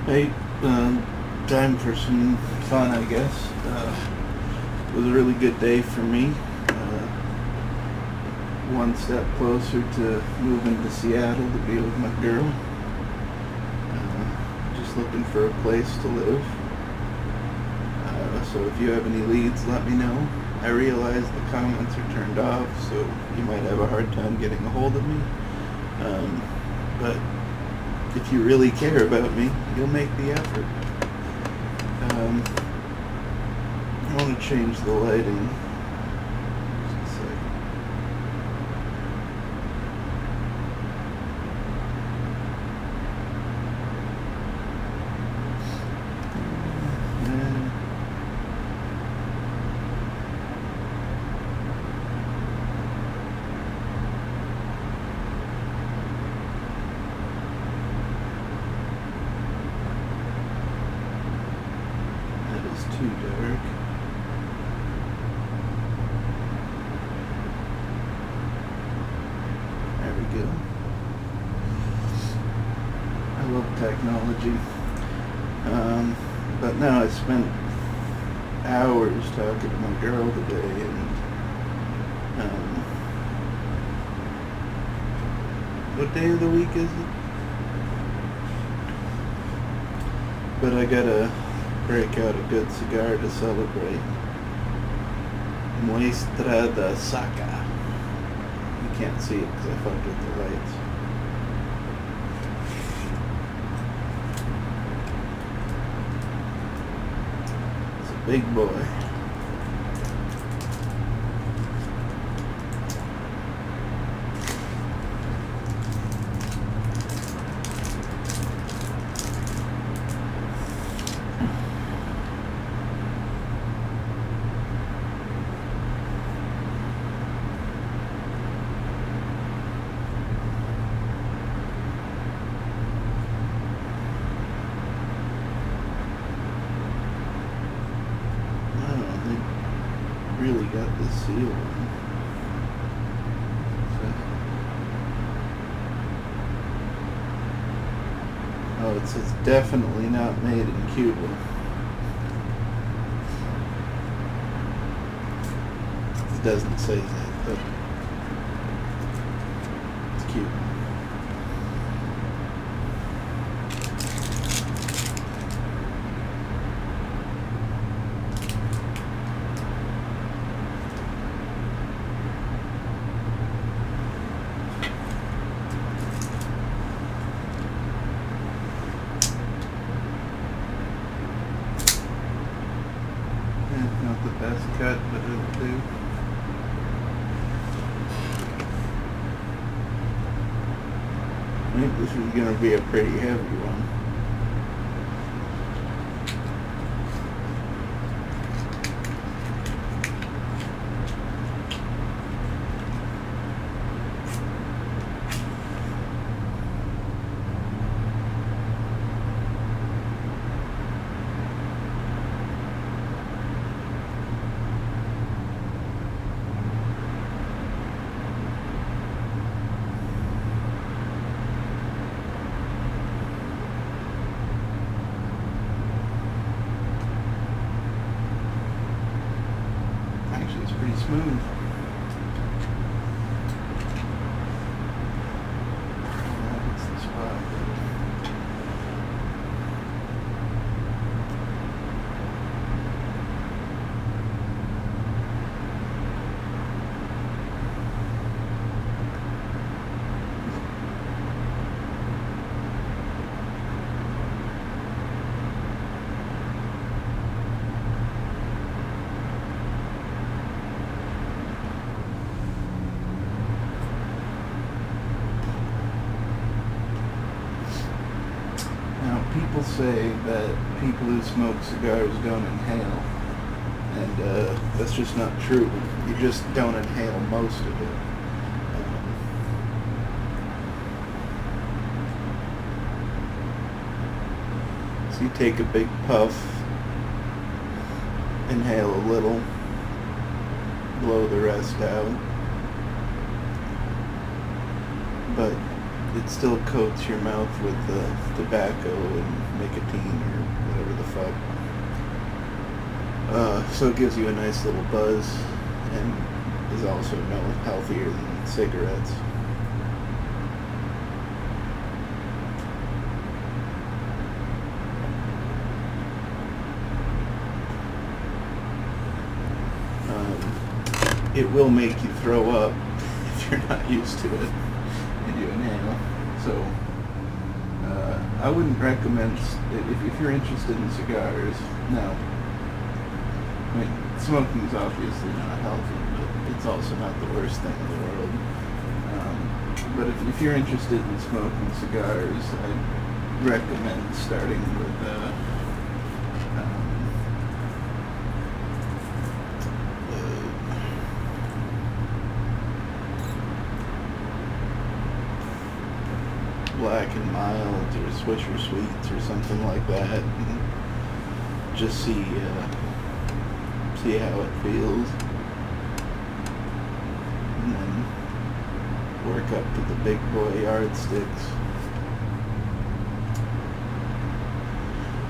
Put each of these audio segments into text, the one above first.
Hey, time for some fun, I guess. It was a really good day for me. One step closer to moving to Seattle to be with my girl. Just looking for a place to live. So if you have any leads, let me know. I realize the comments are turned off, so you might have a hard time getting a hold of me. But if you really care about me, you'll make the effort. I want to change the lighting. Just a sec. And that is too dark. There we go. I love technology. But now I spent hours talking to my girl today, and what day of the week is it? But I gotta break out a good cigar to celebrate. Muestra de Saca. You can't see it because I fucked with the lights. It's a big boy. Really got the seal on. Oh, it says definitely not made in Cuba. It doesn't say that, but it's Cuban. Not the best cut, but it'll do. I think this is going to be a pretty heavy one. Actually, it's pretty smooth. That's the spot. People say that people who smoke cigars don't inhale, and that's just not true. You just don't inhale most of it. So you take a big puff, inhale a little, blow the rest out. But it still coats your mouth with tobacco and nicotine or whatever the fuck. So it gives you a nice little buzz and is also no healthier than cigarettes. It will make you throw up if you're not used to it and you inhale. So I wouldn't recommend, if you're interested in cigars, no. I mean, smoking is obviously not healthy, but it's also not the worst thing in the world. But if you're interested in smoking cigars, I'd recommend starting with Black and Mild or Swisher Sweets or something like that, and just see how it feels, and then work up to the big boy yardsticks.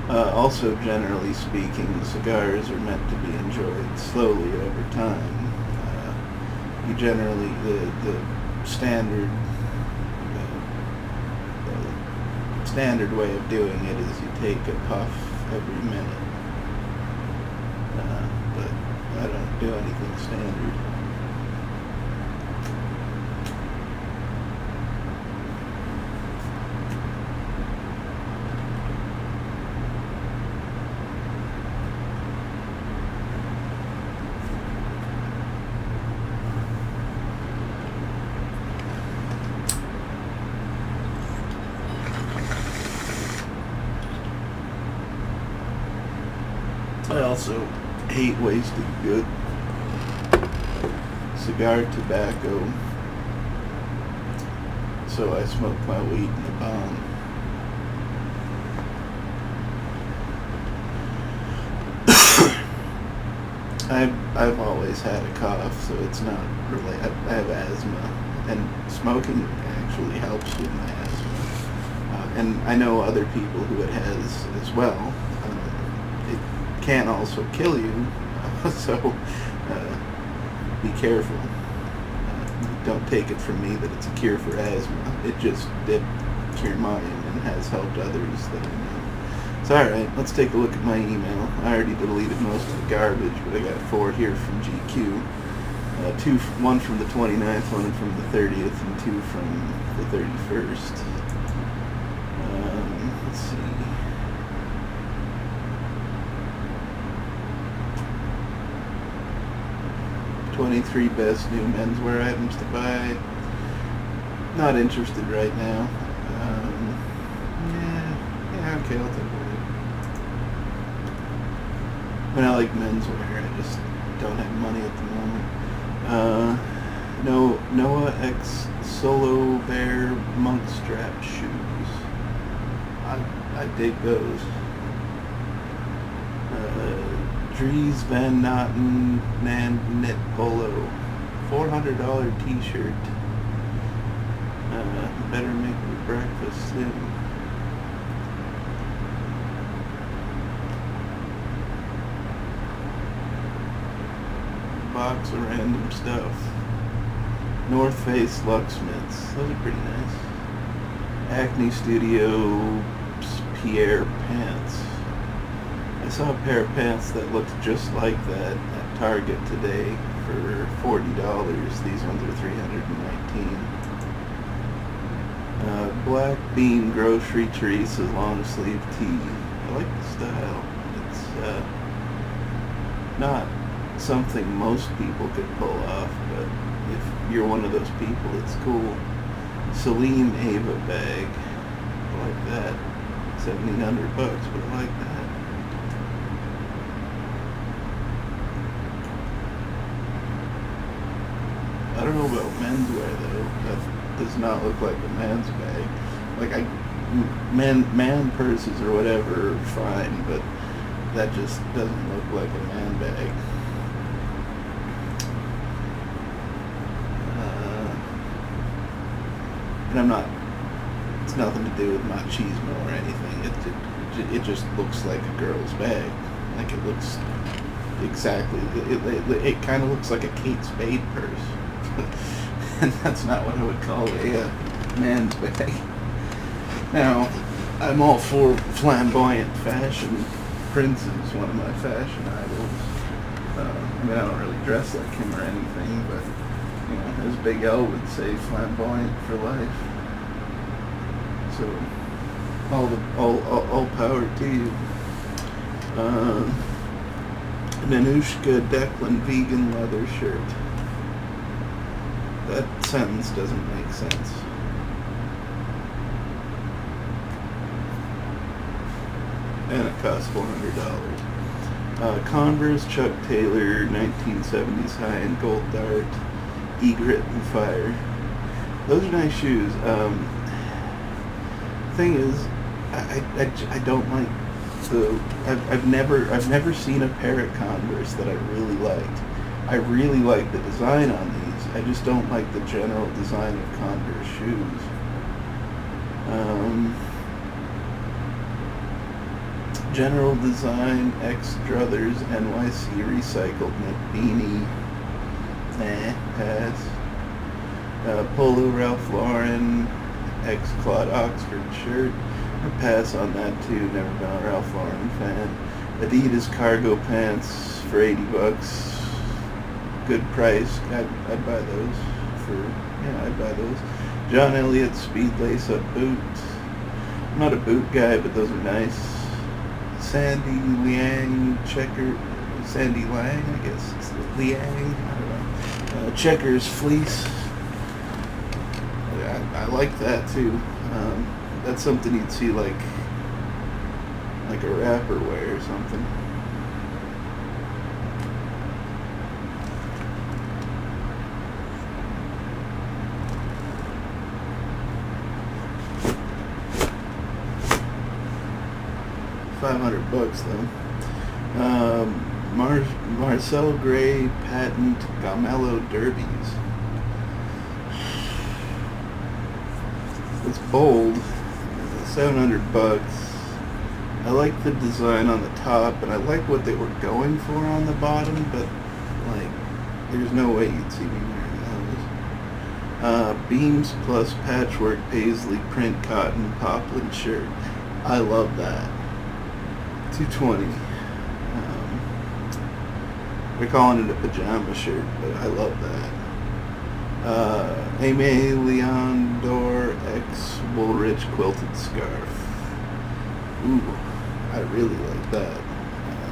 Also, generally speaking, cigars are meant to be enjoyed slowly over time. You generally, the standard standard way of doing it is you take a puff every minute. But I don't do anything standard. I also hate wasting good cigar tobacco, so I smoke my weed in a bomb. I've always had a cough, so it's not really. I have asthma, and smoking actually helps with my asthma. And I know other people who it has as well. It can also kill you, so be careful. Don't take it from me that it's a cure for asthma. It just did cure mine and has helped others that I know. So alright, let's take a look at my email. I already deleted most of the garbage, but I got 4 here from GQ. One from the 29th, one from the 30th, and 2 from the 31st. Let's see. "23 best new menswear items to buy." Not interested right now. Yeah, okay, I'll take it. I mean, I like menswear, I just don't have money at the moment. Noah X Solo Bear monk strap shoes. I dig those. Dries Van Noten knit polo, $400 t-shirt. Better make me breakfast soon. Box of random stuff. North Face Lucksmiths. Those are pretty nice. Acne Studio Pierre pants. I saw a pair of pants that looked just like that at Target today for $40. These ones are $319. Black Bean Grocery Teresa long sleeve tee. I like the style. It's not something most people could pull off, but if you're one of those people, it's cool. Celine Ava bag. I like that. $1,700, but I like that. I don't know about menswear though. That does not look like a man's bag. Like man purses or whatever are fine, but that just doesn't look like a man bag. And I'm not nothing to do with machismo or anything. It just looks like a girl's bag. Like it looks exactly. It kind of looks like a Kate Spade purse, and that's not what I would call a man's bag. Now, I'm all for flamboyant fashion. Prince is one of my fashion idols. I mean, I don't really dress like him or anything, but you know, as Big L would say, flamboyant for life. So, all power to you. Nanushka Declan vegan leather shirt. That sentence doesn't make sense. And it costs $400. Converse Chuck Taylor 1970s high-end gold dart, egret and fire. Those are nice shoes. Thing is, I don't like the. I've never seen a pair of Converse that I really liked. I really like the design on these. I just don't like the general design of Converse shoes. General Design, X Druthers, NYC Recycled Knit Beanie. Pass. Polo Ralph Lauren, X Claude Oxford shirt. I pass on that too. Never been a Ralph Lauren fan. Adidas cargo pants for $80. Good price. I'd buy those I'd buy those. John Elliott Speed Lace Up boot. I'm not a boot guy, but those are nice. Sandy Liang Sandy Lang, I guess it's Liang, I don't know. Checkers fleece. I like that too. That's something you'd see like a rapper wear or something. $500 though. Marcel Gray patent Gamello derbies. It's bold. $700. I like the design on the top, and I like what they were going for on the bottom, but like, there's no way you'd see me wearing those. Beams plus patchwork paisley print cotton poplin shirt. I love that. $220. They're calling it a pajama shirt, but I love that. Aimee Leondor X Woolrich quilted scarf. Ooh, I really like that.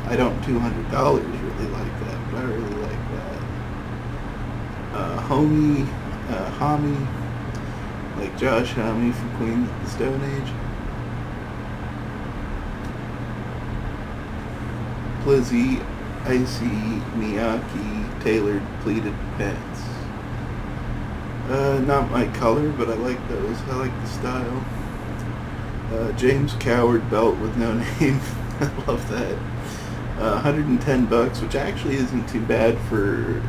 I don't $200 really like that, but I really like that. Homme, like Josh Homme from Queens of the Stone Age. Plizzy, Icy, Miyake, tailored pleated pants. Not my color, but I like those. I like the style. James Coward belt with no name. I love that. $110, which actually isn't too bad for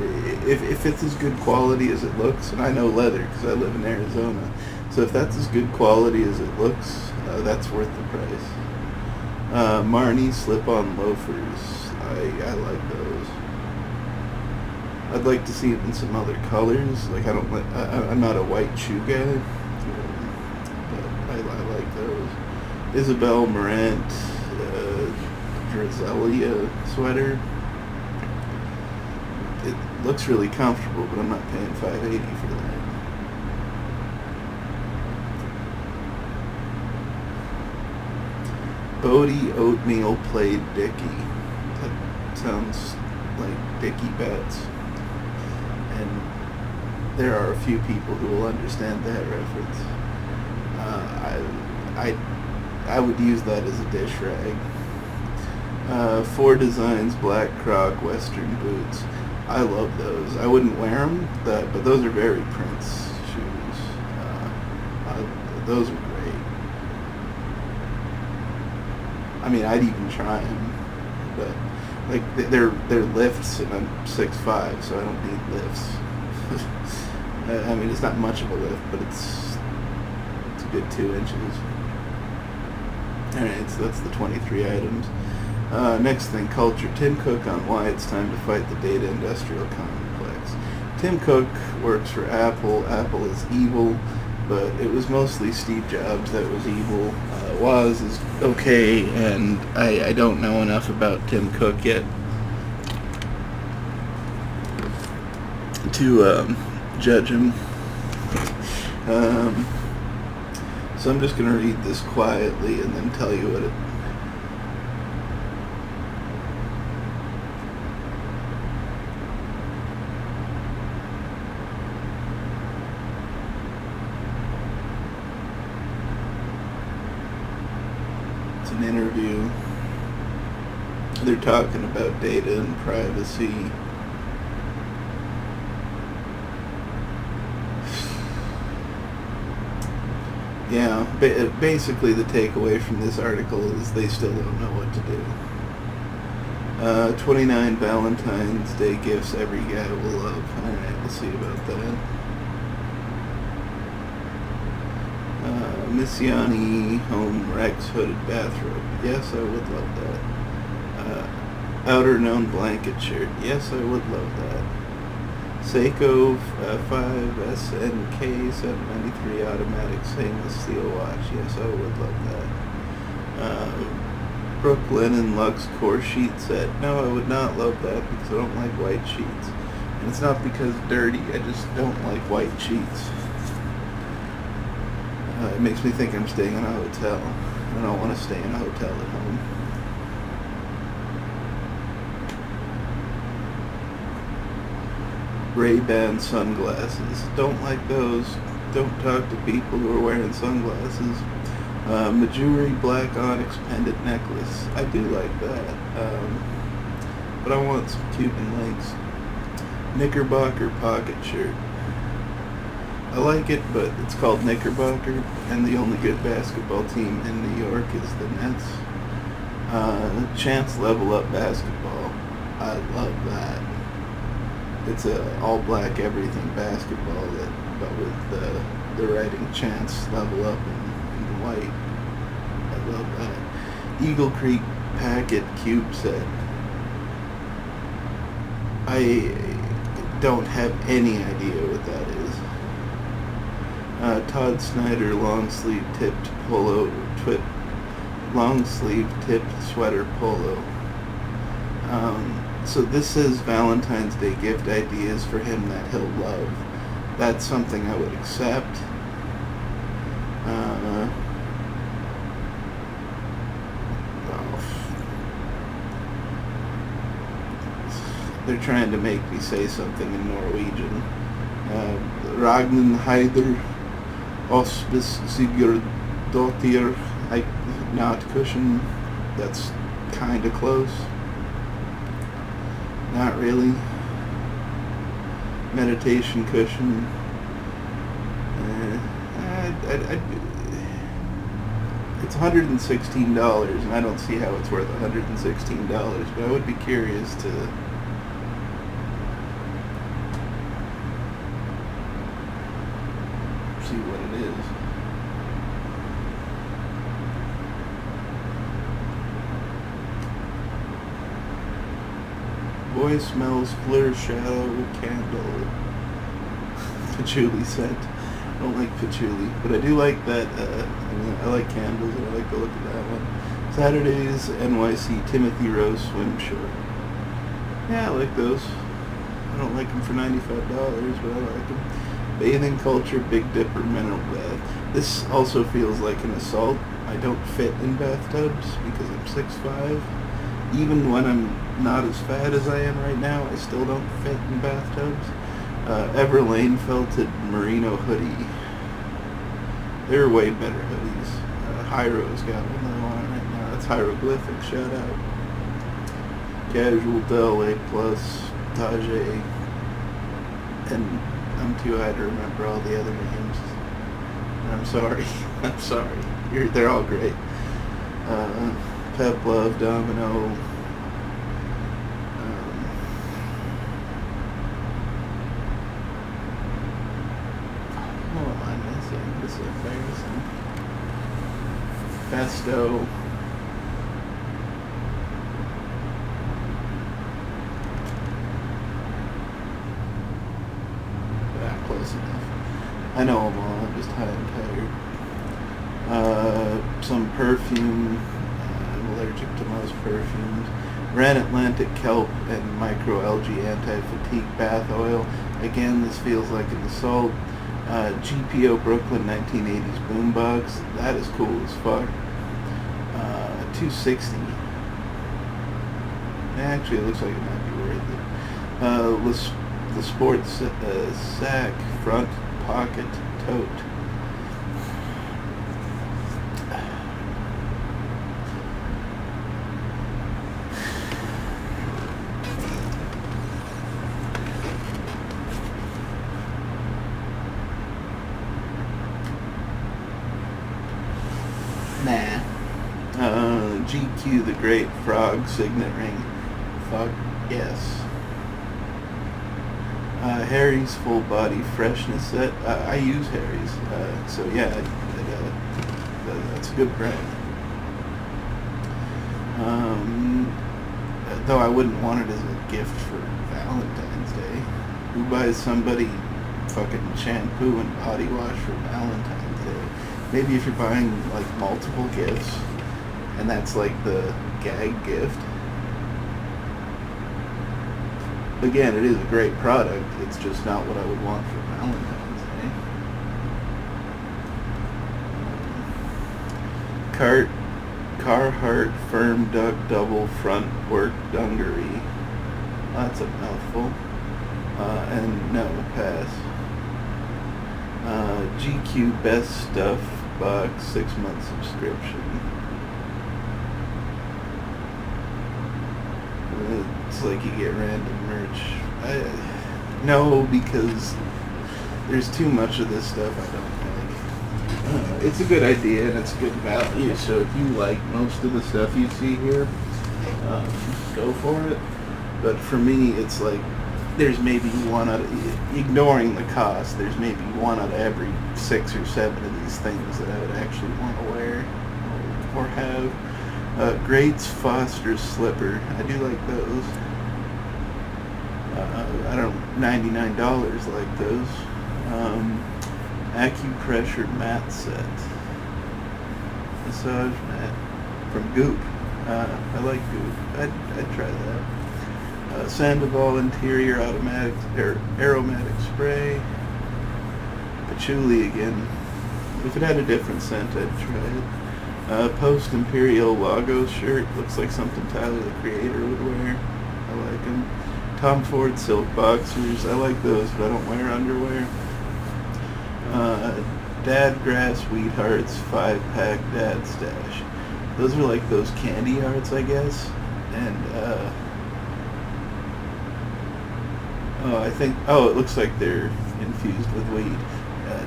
if it's as good quality as it looks. And I know leather because I live in Arizona, so if that's as good quality as it looks, that's worth the price. Marnie slip-on loafers. I like those. I'd like to see it in some other colors. Like I'm not a white shoe guy, but I like those. Isabel Marant Drizelia sweater. It looks really comfortable, but I'm not paying $580 for that. Bodie oatmeal plaid Dickie. That sounds like Dickie Betts. And there are a few people who will understand that reference. I would use that as a dish rag. Four Designs Black Croc Western boots. I love those. I wouldn't wear them, but those are very Prince shoes. Those are great. I mean, I'd even try them, but like they're lifts, and I'm 6'5", so I don't need lifts. I mean, it's not much of a lift, but it's good 2 inches. Alright, so that's the 23 items. Next thing, culture. Tim Cook on why it's time to fight the data industrial complex. Tim Cook works for Apple. Apple is evil, but it was mostly Steve Jobs that was evil. Woz is okay, and I don't know enough about Tim Cook yet to judge him. So I'm just going to read this quietly and then tell you what it... It's an interview. They're talking about data and privacy. Yeah, basically the takeaway from this article is they still don't know what to do. 29 Valentine's Day gifts every guy will love. Alright, we'll see about that. Missiani Home Rex hooded bathrobe. Yes, I would love that. Outer known blanket shirt. Yes, I would love that. Seiko 5SNK 793 automatic stainless steel watch. Yes, I would love that. Brooklyn and Lux Core sheet set. No, I would not love that because I don't like white sheets. And it's not because dirty, I just don't like white sheets. It makes me think I'm staying in a hotel. I don't want to stay in a hotel at home. Ray-Ban sunglasses. Don't like those. Don't talk to people who are wearing sunglasses. Majuri black onyx pendant necklace. I do like that. But I want some Cuban links. Knickerbocker pocket shirt. I like it, but it's called Knickerbocker, and the only good basketball team in New York is the Nets. Chance level up basketball. I love that. It's a all black everything basketball, but with the writing Chance level up in white. I love that. Eagle Creek packet cube set. I don't have any idea what that is. Todd Snyder long sleeve tipped polo, long sleeve tipped sweater polo. So this says Valentine's Day gift ideas for him that he'll love. That's something I would accept. They're trying to make me say something in Norwegian. Ragnheider Osbis Sigurdottir not cushion. That's kind of close. Not really. Meditation cushion. It's $116, and I don't see how it's worth $116, but I would be curious to see what it is. Boy smells Fleur Shadow candle. Patchouli scent. I don't like patchouli, but I do like that. I like candles, and I like the look of that one. Saturday's NYC Timothy Rose swim short. Yeah, I like those. I don't like them for $95, but I like them. Bathing culture, Big Dipper mineral bath. This also feels like an assault. I don't fit in bathtubs because I'm 6'5". Even when I'm not as fat as I am right now, I still don't fit in bathtubs. Everlane felted merino hoodie. They're way better hoodies. Hyro's got one that I want right now. That's hieroglyphic. Shout out. Casual Dell A Plus Tajay. And I'm too high to remember all the other names. I'm sorry. I'm sorry. They're all great. Pep Love, Domino. What am I missing? This is embarrassing. Stowe. Close enough. I know them all, I'm just high and tired. Some perfume. I'm allergic to most perfumes. Ran Atlantic kelp and microalgae anti-fatigue bath oil. Again, this feels like an assault. GPO Brooklyn 1980s boombox. That is cool as fuck. $260. Actually, it looks like it might be worth it. The sports sack front pocket tote. Nah. GQ the Great Frog Signet Ring. Fuck yes. Harry's Full Body Freshness Set. I use Harry's, so yeah, that's a good brand. Though I wouldn't want it as a gift for Valentine's Day. Who buys somebody fucking shampoo and body wash for Valentine's Day? Maybe if you're buying like multiple gifts, and that's like the gag gift. Again, it is a great product. It's just not what I would want for Valentine's Day. Carhartt Firm Duck Double Front Work Dungaree. That's a mouthful. And no, pass. GQ Best Stuff Box 6-month subscription. It's like you get random merch. No, because there's too much of this stuff I don't like. It's a good idea and it's good value, so if you like most of the stuff you see here, go for it. But for me, it's like there's maybe one out of, ignoring the cost, there's maybe one out of every 6 or 7 of these things that I would actually want to wear or have. Greats Foster's Slipper. I do like those. I don't, $99 like those. Acupressure mat set. Massage mat from Goop. I like Goop. I'd try that. Sandoval Interior Automatic or Aromatic Spray. Patchouli again. If it had a different scent, I'd try it. Post Imperial Lagos shirt. Looks like something Tyler the Creator would wear. I like them. Tom Ford Silk Boxers. I like those, but I don't wear underwear. Dad Grass Wheat Hearts 5-pack Dad Stash. Those are like those candy hearts, I guess. And, it looks like they're infused with weed.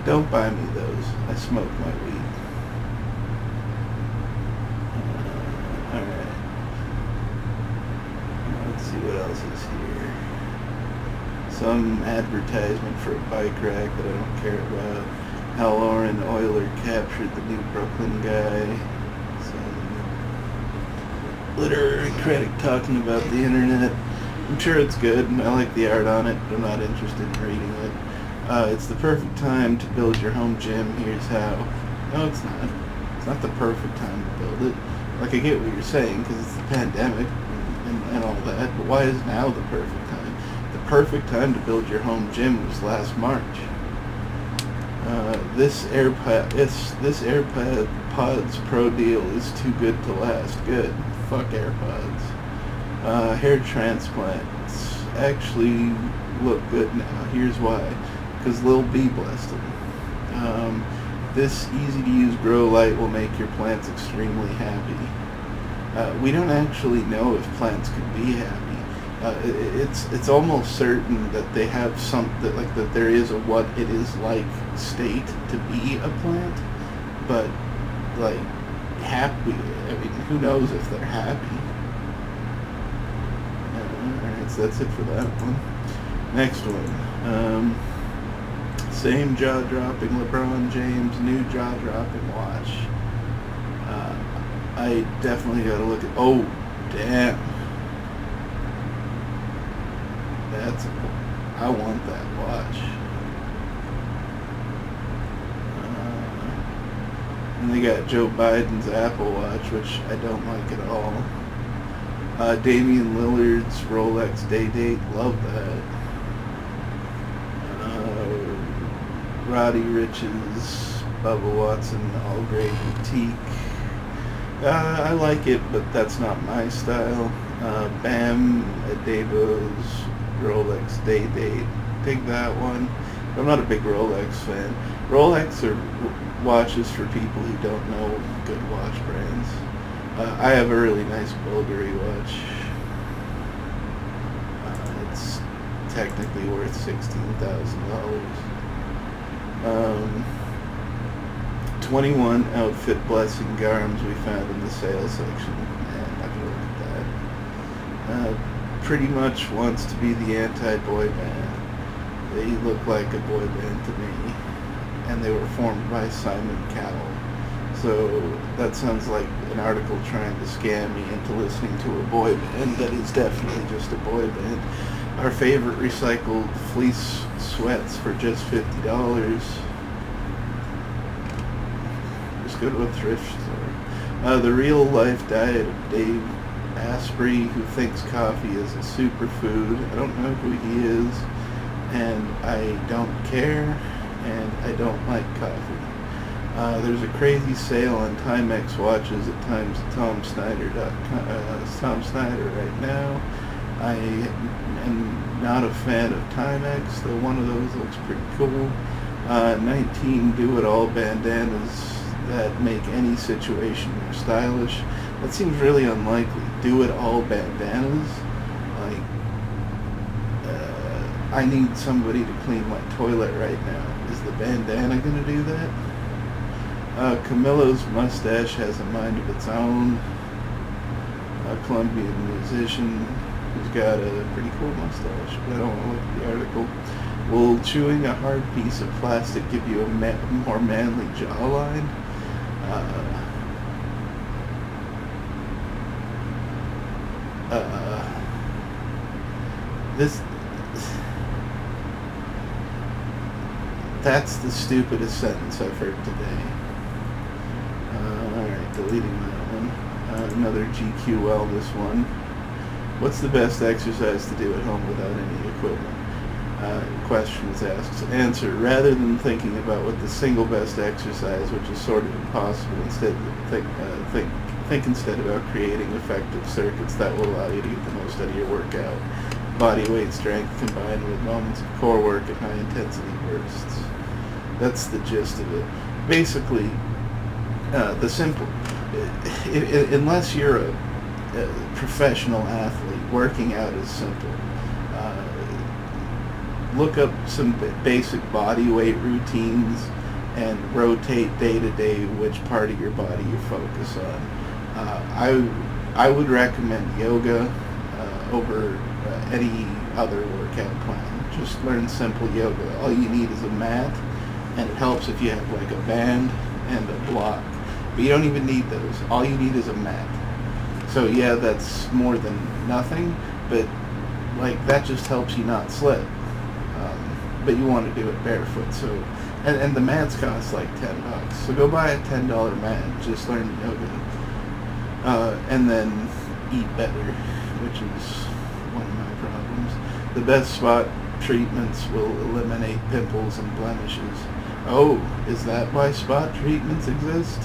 Don't buy me those. I smoke my weed. Alright. Let's see what else is here. Some advertisement for a bike rack that I don't care about. Hal Lauren Euler captured the new Brooklyn guy. Some literary critic talking about the internet. I'm sure it's good, and I like the art on it, but I'm not interested in reading it. It's the perfect time to build your home gym. Here's how. No, it's not. It's not the perfect time to build it. Like, I get what you're saying, because it's the pandemic and all that, but why is now the perfect time? The perfect time to build your home gym was last March. This AirPods Pro deal is too good to last. Good. Fuck AirPods. Hair transplants actually look good now. Here's why. Because Lil B blessed them. This easy-to-use grow light will make your plants extremely happy. We don't actually know if plants can be happy. It's almost certain that they have something, like that there is a what it is like state to be a plant, but like happy, I mean, who knows if they're happy. Alright, so that's it for that one. Next one. Same jaw-dropping LeBron James, new jaw-dropping watch. I definitely gotta look at. Oh, damn. That's. I want that watch. And they got Joe Biden's Apple Watch, which I don't like at all. Damian Lillard's Rolex Day Date, love that. Roddy Rich's Bubba Watson All Grade Boutique. I like it, but that's not my style. Bam Adebo's Rolex Day Date, dig that one. I'm not a big Rolex fan. Rolex are watches for people who don't know good watch brands. I have a really nice Bulgari watch. It's technically worth $16,000. 21 outfit blessing garms we found in the sales section, and I can look at that. Pretty much wants to be the anti-boy band. They look like a boy band to me, and they were formed by Simon Cowell. So that sounds like an article trying to scam me into listening to a boy band that is definitely just a boy band. Our favorite recycled fleece sweats for just $50. Just go to a thrift store. The real life diet of Dave Asprey, who thinks coffee is a superfood. I don't know who he is, and I don't care, and I don't like coffee. There's a crazy sale on Timex watches at Tom Snyder right now. I am not a fan of Timex, though one of those looks pretty cool. 19 do-it-all bandanas that make any situation more stylish. That seems really unlikely. Do-it-all bandanas? Like, I need somebody to clean my toilet right now. Is the bandana gonna do that? Camilo's mustache has a mind of its own. A Colombian musician who's got a pretty cool mustache, but I don't want to look at the article. Will chewing a hard piece of plastic give you a more manly jawline? That's the stupidest sentence I've heard today. Alright, deleting that one. Another GQ Wellness one. What's the best exercise to do at home without any equipment? Question is asked. Answer, rather than thinking about what the single best exercise, which is sort of impossible, instead think instead about creating effective circuits that will allow you to get the most out of your workout. Body weight strength combined with moments of core work and high intensity bursts. That's the gist of it. Basically, the simple, unless you're a professional athlete, working out is simple. Look up some basic body weight routines and rotate day to day which part of your body you focus on. I would recommend yoga over any other workout plan. Just learn simple yoga. All you need is a mat, and it helps if you have like a band and a block. But you don't even need those. All you need is a mat. So yeah, that's more than nothing, but like that just helps you not slip. But you want to do it barefoot, so and the mats cost like $10. So go buy a $10 mat, just learn yoga, and then eat better, which is one of my problems. The best spot treatments will eliminate pimples and blemishes. Oh, is that why spot treatments exist?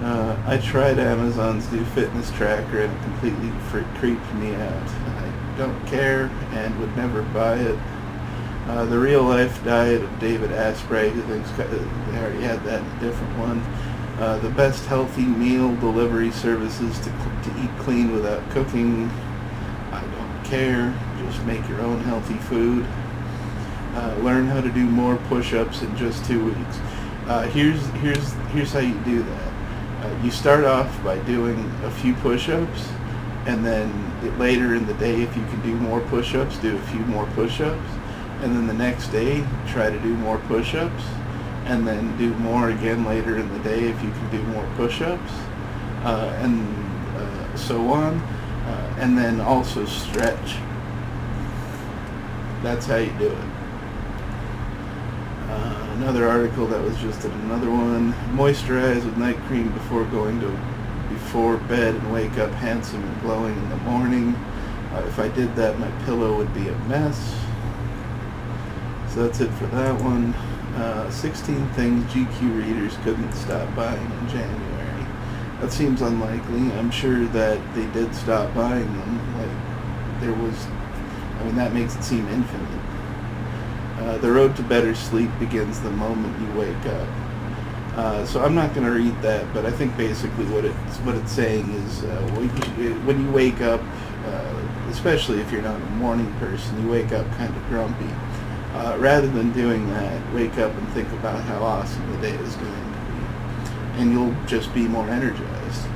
I tried Amazon's new fitness tracker and it completely creeped me out. I don't care and would never buy it. The real life diet of David Asprey, who thinks they already had that in a different one. The best healthy meal delivery services to eat clean without cooking. I don't care. Just make your own healthy food. Learn how to do more push-ups in just 2 weeks. Here's how you do that. You start off by doing a few push-ups, and then later in the day, if you can do more push-ups, do a few more push-ups. And then the next day, try to do more push-ups, and then do more again later in the day if you can do more push-ups. and so on, and then also stretch. That's how you do it. Another article that was just in another one: moisturize with night cream before bed and wake up handsome and glowing in the morning. If I did that, my pillow would be a mess. So that's it for that one. 16 things GQ readers couldn't stop buying in January. That seems unlikely. I'm sure that they did stop buying them. That makes it seem infinite. The road to better sleep begins the moment you wake up. So I'm not going to read that, but I think basically what it's saying is when you wake up, especially if you're not a morning person, you wake up kind of grumpy. Rather than doing that, wake up and think about how awesome the day is going to be, and you'll just be more energized.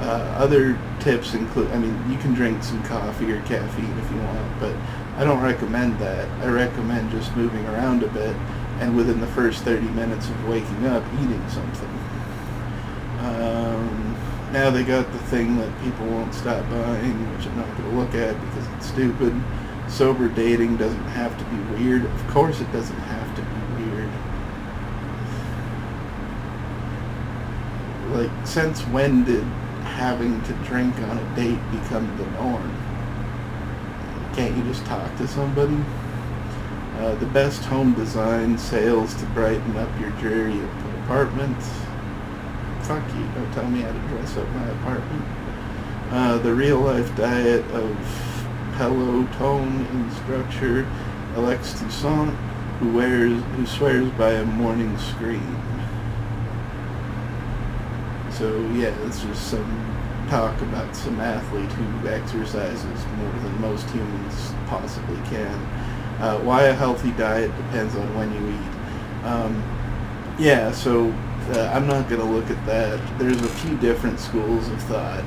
Other tips include, you can drink some coffee or caffeine if you want, but I don't recommend that. I recommend just moving around a bit, and within the first 30 minutes of waking up, eating something. Now they got the thing that people won't stop buying, which I'm not going to look at because it's stupid. Sober dating doesn't have to be weird. Of course it doesn't have to be weird. Since when did having to drink on a date become the norm? Can't you just talk to somebody? The best home design sales to brighten up your dreary apartment. Fuck you, don't tell me how to dress up my apartment. The real life diet of Hello Tone Instructor Alex Toussaint, who swears by a morning screen. So yeah, it's just some talk about some athlete who exercises more than most humans possibly can. Why a healthy diet depends on when you eat. I'm not going to look at that. There's a few different schools of thought,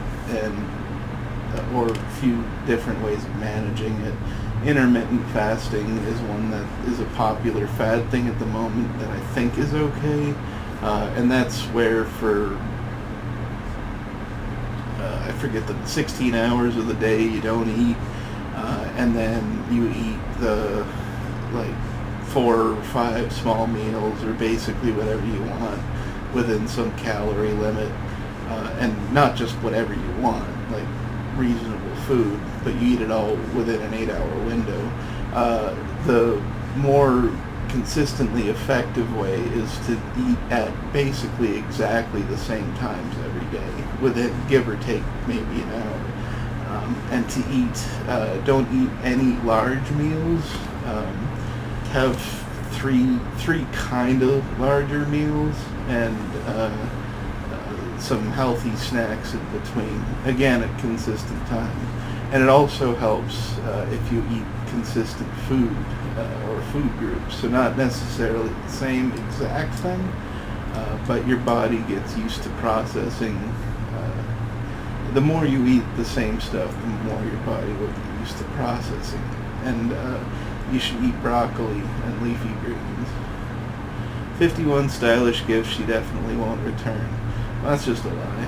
or a few different ways of managing it. Intermittent fasting is one that is a popular fad thing at the moment that I think is okay, and that's where for I forget the 16 hours of the day you don't eat, and then you eat the 4 or 5 small meals, or basically whatever you want within some calorie limit, and not just whatever you want, like reasonable food, but you eat it all within an 8-hour window. The more consistently effective way is to eat at basically exactly the same times every day, within give or take maybe an hour. And to eat, don't eat any large meals. Have three kind of larger meals, and some healthy snacks in between, again at consistent times. And it also helps if you eat consistent food or food groups, so not necessarily the same exact thing, but your body gets used to processing. The more you eat the same stuff, the more your body will get used to processing. And you should eat broccoli and leafy greens. 51 stylish gifts she definitely won't return. Well, that's just a lie.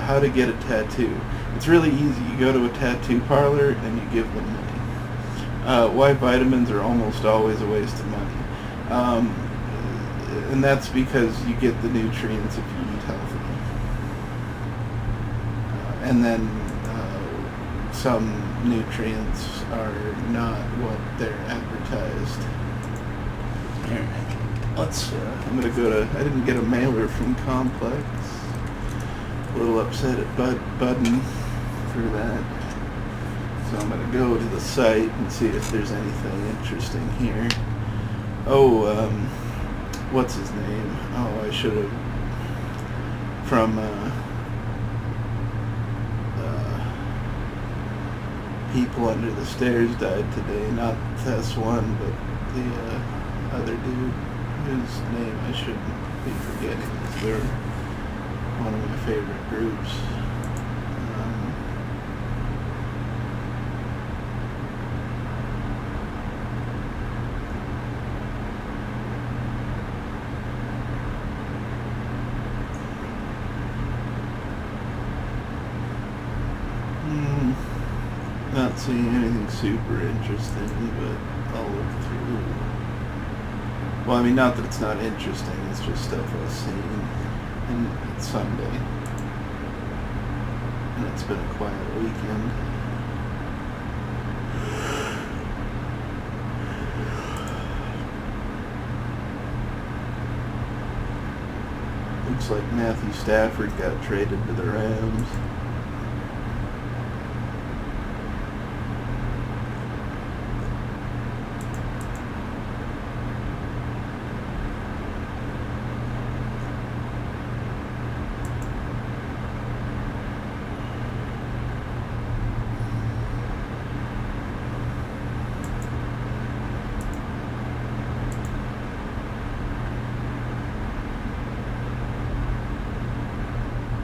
How to get a tattoo. It's really easy. You go to a tattoo parlor and you give them money. Why vitamins are almost always a waste of money. And that's because you get the nutrients if you eat healthy. And then some nutrients are not what they're advertised. Alright, I'm gonna go to, I didn't get a mailer from Complex. A little upset at Budden for that. So I'm gonna go to the site and see if there's anything interesting here. Oh, what's his name? Oh, I should have, from, People Under the Stairs died today. Not this one, but the other dude whose name I shouldn't be forgetting. They're one of my favorite groups. Not seeing anything super interesting, but I'll look through. Well, I mean, not that it's not interesting, it's just stuff I've seen. And it's Sunday. And it's been a quiet weekend. Looks like Matthew Stafford got traded to the Rams.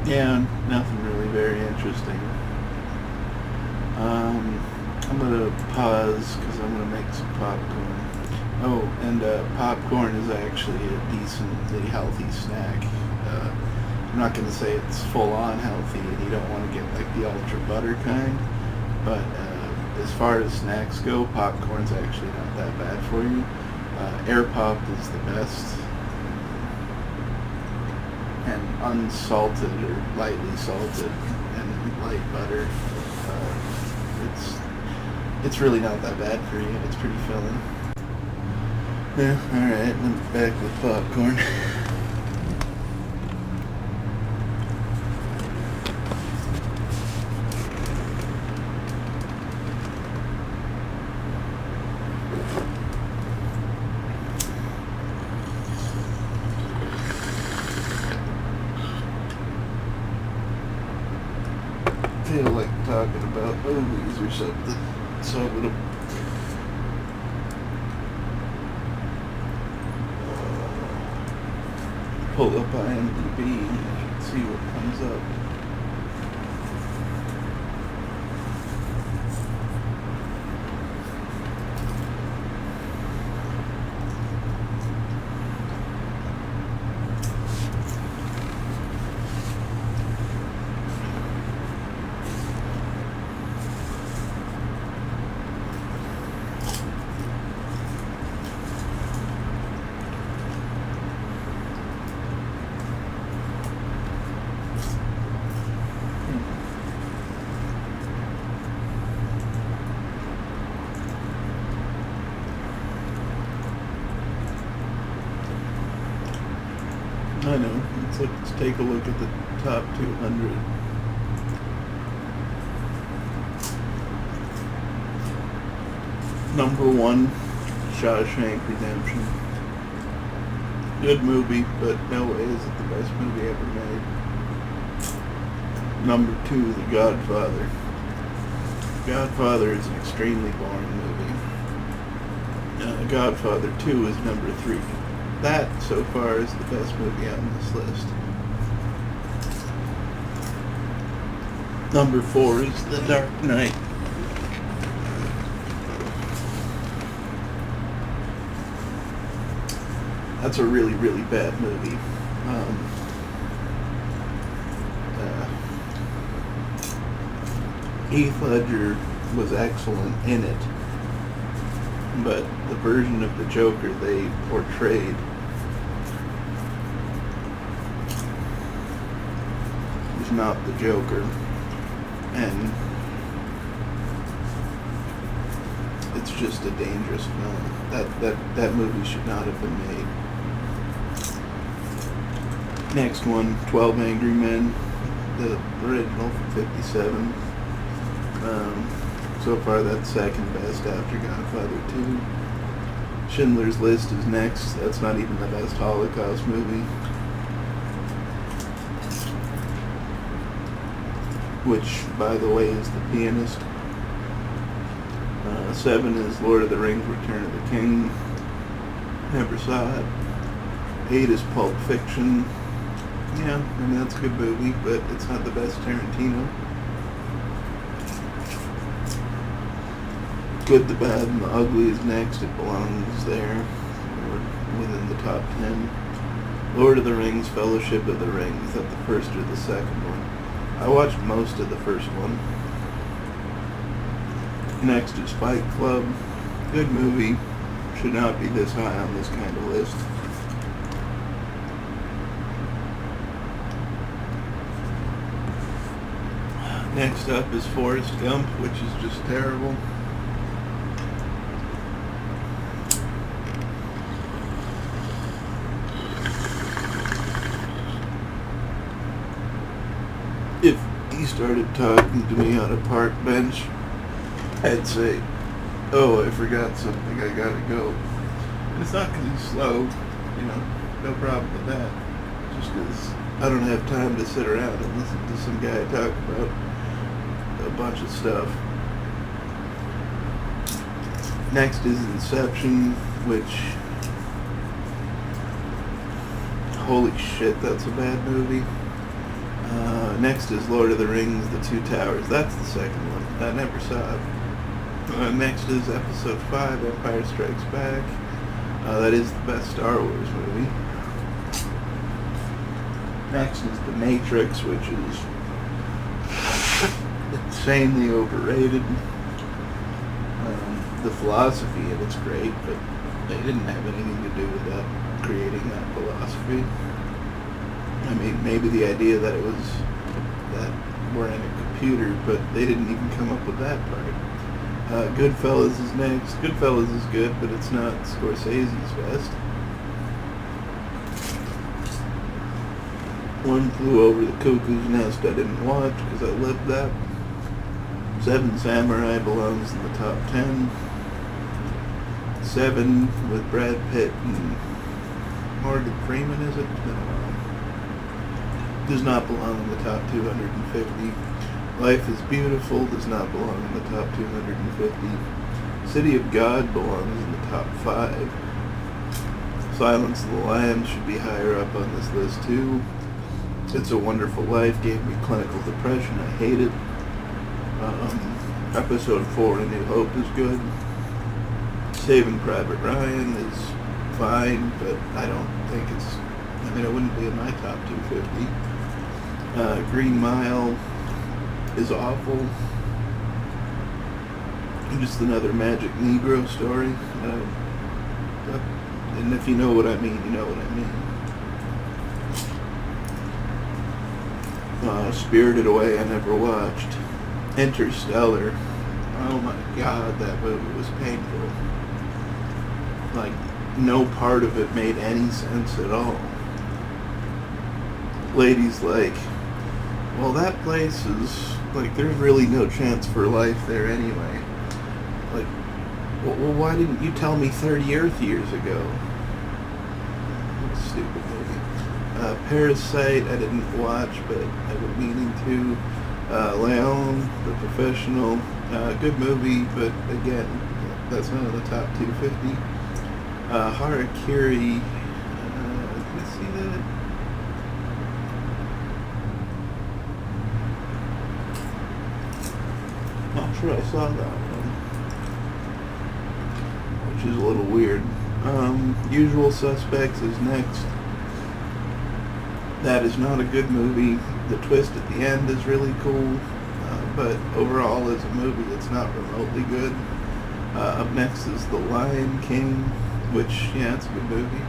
Yeah, nothing really very interesting. I'm gonna pause because I'm gonna make some popcorn. Oh, and popcorn is actually a decently healthy snack. I'm not gonna say it's full on healthy, and you don't want to get like the ultra butter kind. But as far as snacks go, popcorn's actually not that bad for you. Air Pop is the best. And unsalted or lightly salted and light butter. It's really not that bad for you. It's pretty filling. Yeah, alright, I'm back with popcorn. I feel like talking about movies or something, so I'm gonna pull up IMDB and see what comes up. I know. Let's take a look at the top 200. Number 1, Shawshank Redemption. Good movie, but no way is it the best movie ever made. Number 2, The Godfather. Godfather is an extremely boring movie. Godfather 2 is number 3. That, so far, is the best movie on this list. Number 4 is The Dark Knight. That's a really, really bad movie. Heath Ledger was excellent in it, but the version of the Joker they portrayed is not the Joker, and it's just a dangerous film. That movie should not have been made. Next one, 12 Angry Men, the original from 57. So far, that's second best after Godfather 2. Schindler's List is next. That's not even the best Holocaust movie. Which, by the way, is The Pianist. 7 is Lord of the Rings, Return of the King. Never saw it. 8 is Pulp Fiction. Yeah, I mean, that's a good movie, but it's not the best Tarantino. Good, the Bad, and the Ugly is next. It belongs there, or within the top 10. Lord of the Rings, Fellowship of the Ring. Is that the first or the second one? I watched most of the first one. Next is Fight Club. Good movie. Should not be this high on this kind of list. Next up is Forrest Gump, which is just terrible. If he started talking to me on a park bench, I'd say, "Oh, I forgot something, I gotta go." And it's not because he's slow, no problem with that. Just because I don't have time to sit around and listen to some guy talk about a bunch of stuff. Next is Inception, which, holy shit, that's a bad movie. Next is Lord of the Rings, The Two Towers. That's the second one. I never saw it. Next is Episode 5, Empire Strikes Back. That is the best Star Wars movie. Next is The Matrix, which is insanely overrated. The philosophy in it's great, but they didn't have anything to do with that, creating that philosophy. I mean, maybe the idea that it was that we're in a computer, but they didn't even come up with that part. Goodfellas is next. Goodfellas is good, but it's not Scorsese's best. One Flew Over the Cuckoo's Nest I didn't watch because I lived that. Seven Samurai belongs in the top 10. Seven with Brad Pitt and Morgan Freeman, is it? Does not belong in the top 250. Life is Beautiful does not belong in the top 250. City of God belongs in the top 5. Silence of the Lambs should be higher up on this list too. It's a Wonderful Life gave me clinical depression. I hate it. Episode 4, A New Hope is good. Saving Private Ryan is fine, but I don't think it wouldn't be in my top 250. Green Mile is awful. Just another Magic Negro story. And if you know what I mean, you know what I mean. Spirited Away I never watched. Interstellar. Oh my god, that movie was painful. Like, no part of it made any sense at all. Ladies like, well, that place is, like, there's really no chance for life there anyway. Like, well, why didn't you tell me 30 Earth years ago? What a stupid movie. Parasite I didn't watch, but I was meaning to. Leon, The Professional, good movie, but again, that's not in the top 250. Harakiri, did I see that? Not sure I saw that one, which is a little weird. Usual Suspects is next. That is not a good movie. The twist at the end is really cool, but overall as a movie it's not remotely good. Up next is The Lion King, which, yeah, it's a good movie.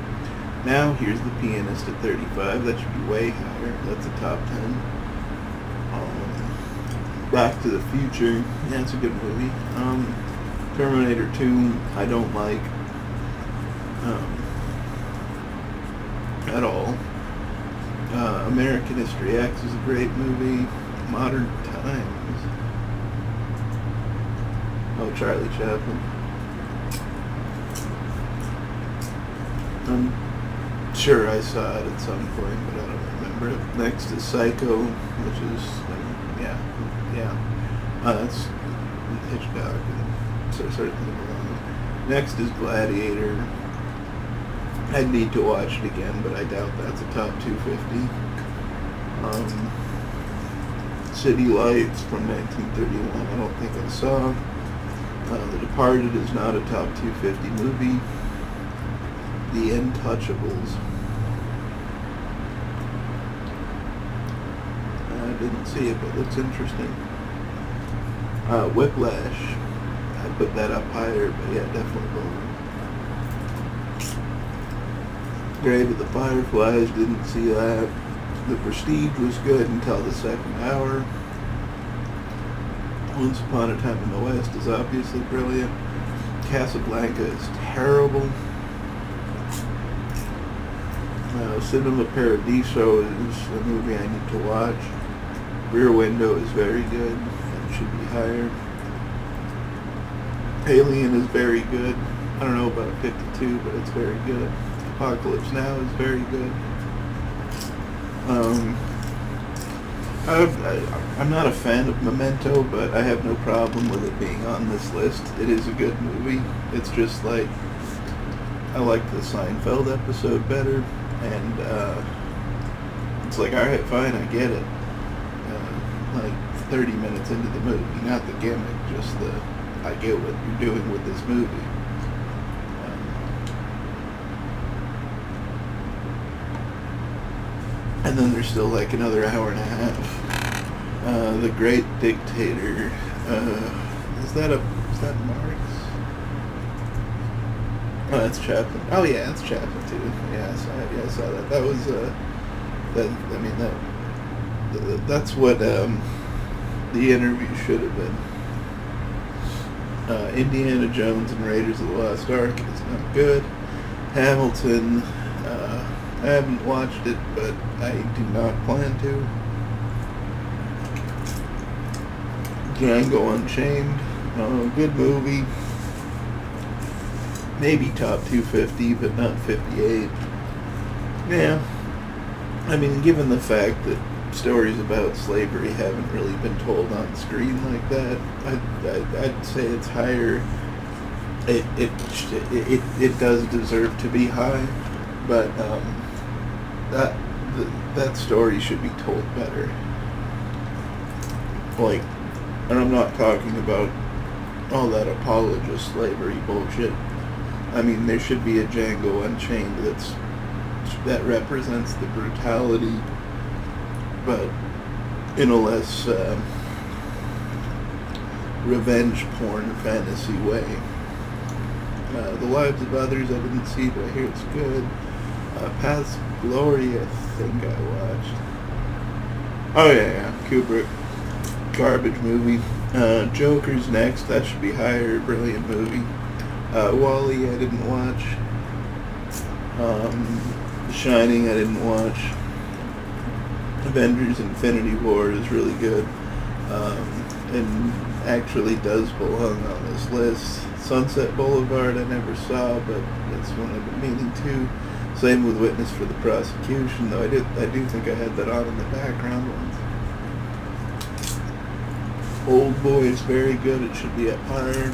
Now here's The Pianist at 35. That should be way higher. That's a top 10. Back to the Future, yeah, it's a good movie. Terminator 2 I don't like at all. American History X is a great movie. Modern Times. Oh, Charlie Chaplin. I'm sure I saw it at some point, but I don't remember it. Next is Psycho, which is, yeah. That's Hitchcock, and so certainly belongs. Next is Gladiator. I'd need to watch it again, but I doubt that's a top 250. City Lights from 1931, I don't think I saw. The Departed is not a top 250 movie. The Untouchables. I didn't see it, but it looks interesting. Whiplash. put that up higher, but yeah, definitely lower. Grave of the Fireflies, didn't see that. The Prestige was good until the second hour. Once Upon a Time in the West is obviously brilliant. Casablanca is terrible. Cinema Paradiso is a movie I need to watch. Rear Window is very good. It should be higher. Alien is very good. I don't know about 52, but it's very good. Apocalypse Now is very good. I'm not a fan of Memento, but I have no problem with it being on this list. It is a good movie. It's just like, I like the Seinfeld episode better, and it's like, alright, fine, I get it. Like 30 minutes into the movie, not the gimmick, just the, I get what you're doing with this movie. And then there's still like another hour and a half. The Great Dictator. Is that Marx? Oh, that's Chaplin. Oh yeah, that's Chaplin too. Yeah, I saw that. That was that's what the interview should have been. Indiana Jones and Raiders of the Lost Ark is not good. Hamilton. I haven't watched it, but I do not plan to. Django Unchained, good movie. Maybe top 250, but not 58. Yeah. I mean, given the fact that stories about slavery haven't really been told on screen like that, I'd say it's higher. It does deserve to be high, but that story should be told better. Like, and I'm not talking about all that apologist slavery bullshit. I mean, there should be a Django Unchained that represents the brutality, but in a less revenge porn fantasy way. The Lives of Others I didn't see, but I hear it's good. Paths of Glory, I think I watched. Oh yeah, Kubrick. Garbage movie. Joker's next, that should be higher, brilliant movie. Wall-E I didn't watch. The Shining I didn't watch. Avengers Infinity War is really good. And actually does belong on this list. Sunset Boulevard I never saw, but that's one I've been meaning to. Same with Witness for the Prosecution, though I do think I had that on in the background once. Old Boy is very good, it should be up higher.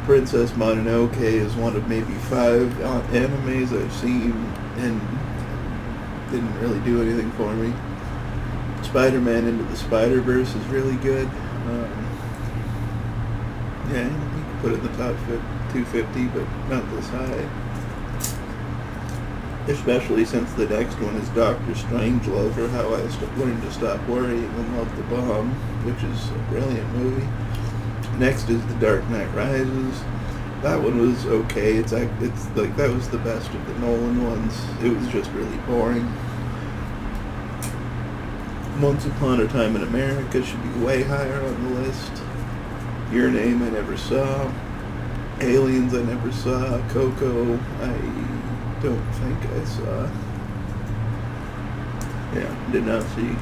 Princess Mononoke is one of maybe 5 animes I've seen and didn't really do anything for me. Spider-Man Into the Spider-Verse is really good. Yeah, you can put it in the top 250, but not this high. Especially since the next one is Doctor Strangelove, or How I Learned to Stop Worrying and Love the Bomb, which is a brilliant movie. Next is The Dark Knight Rises. That one was okay. It's like that was the best of the Nolan ones. It was just really boring. Once Upon a Time in America should be way higher on the list. Your Name I never saw. Aliens I never saw. Coco I don't think I saw. Yeah, did not see.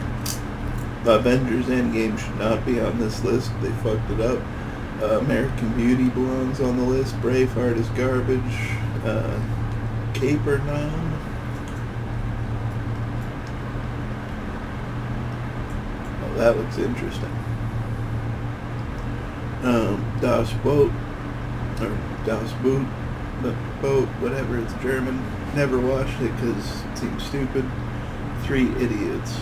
Avengers Endgame should not be on this list. They fucked it up. American Beauty belongs on the list. Braveheart is garbage. Capernaum. Oh, that looks interesting. Das Boot, or Das Boot, the boat, whatever, it's German. Never watched it because it seems stupid. 3 Idiots.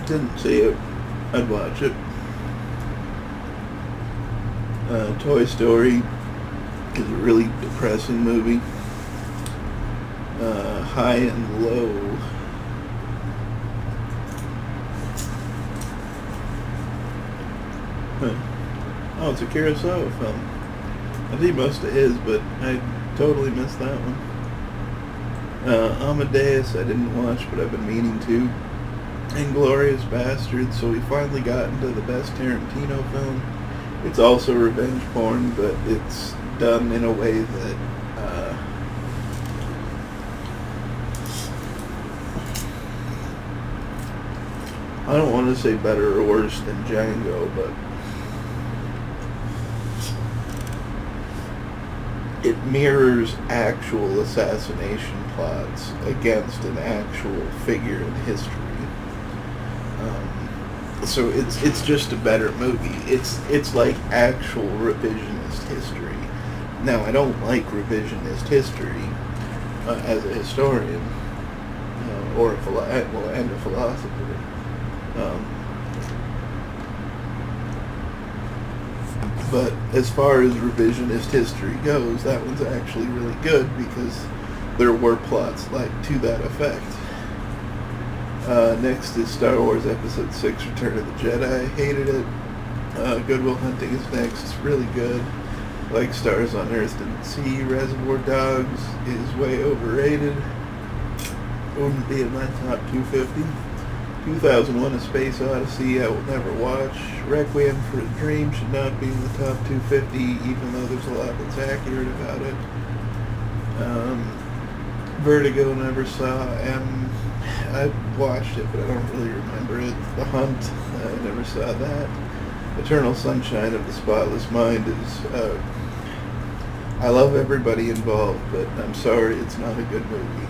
Didn't see it. I'd watch it. Toy Story is a really depressing movie. High and Low. Oh, it's a Kurosawa film. I think most of his, but I totally missed that one. Amadeus I didn't watch, but I've been meaning to. Inglourious Basterds, so we finally got into the best Tarantino film. It's also revenge porn, but it's done in a way that I don't want to say better or worse than Django, but it mirrors actual assassination plots against an actual figure in history. So it's just a better movie. It's like actual revisionist history. Now, I don't like revisionist history as a historian or and a philosopher. But as far as revisionist history goes, that one's actually really good because there were plots like to that effect. Next is Star Wars Episode 6, Return of the Jedi. Hated it. Good Will Hunting is next. It's really good. Like Stars on Earth didn't see. Reservoir Dogs is way overrated. Wouldn't be in my top 250. 2001: A Space Odyssey I will never watch. Requiem for a Dream should not be in the top 250, even though there's a lot that's accurate about it. Vertigo never saw. I watched it, but I don't really remember it. The Hunt, I never saw that. Eternal Sunshine of the Spotless Mind is, I love everybody involved, but I'm sorry, it's not a good movie.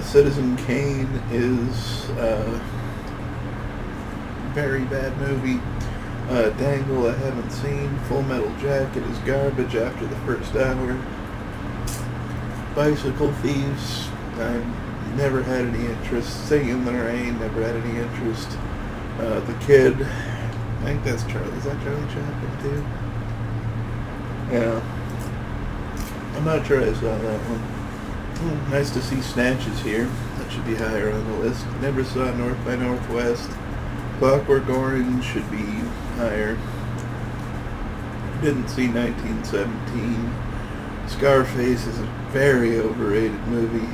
Citizen Kane is a very bad movie. Dangle I haven't seen. Full Metal Jacket is garbage after the first hour. Bicycle Thieves, I never had any interest. Sing in the Rain, never had any interest. The Kid, I think that's Charlie. Is that Charlie Chaplin too? Yeah. I'm not sure I saw that one. Nice to see Snatches here. That should be higher on the list. Never saw North by Northwest. Clockwork Orange should be higher. Didn't see 1917. Scarface is a very overrated movie.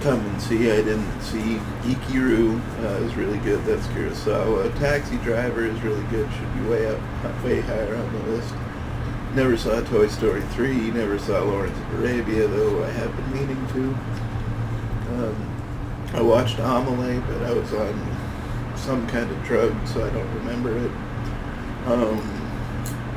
Come and See I didn't see. Ikiru is really good. That's Kurosawa. Taxi Driver is really good. Should be way higher on the list. Never saw Toy Story 3, never saw Lawrence of Arabia, though I have been meaning to. I watched Amelie, but I was on some kind of drug, so I don't remember it.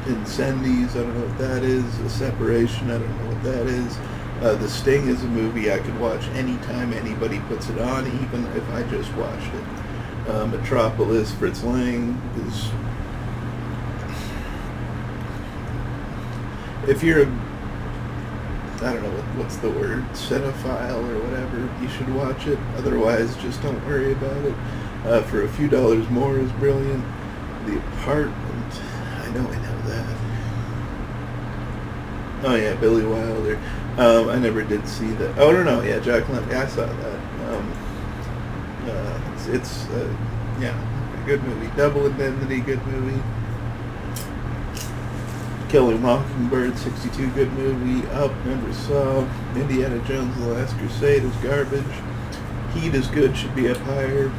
Incendies, I don't know what that is. A Separation, I don't know what that is. The Sting is a movie I could watch anytime anybody puts it on, even if I just watched it. Metropolis, Fritz Lang is... If you're I don't know what's the word, cinephile or whatever, you should watch it. Otherwise, just don't worry about it. For a few dollars more is brilliant. The Apartment, I know that. Oh yeah, Billy Wilder. I never did see that. Oh no, yeah, Jack Lemmon. Yeah, I saw that. It's a good movie. Double Indemnity, good movie. Killing Mockingbird, 62, good movie. Up, never saw. Indiana Jones and the Last Crusade is garbage. Heat is good, should be up higher.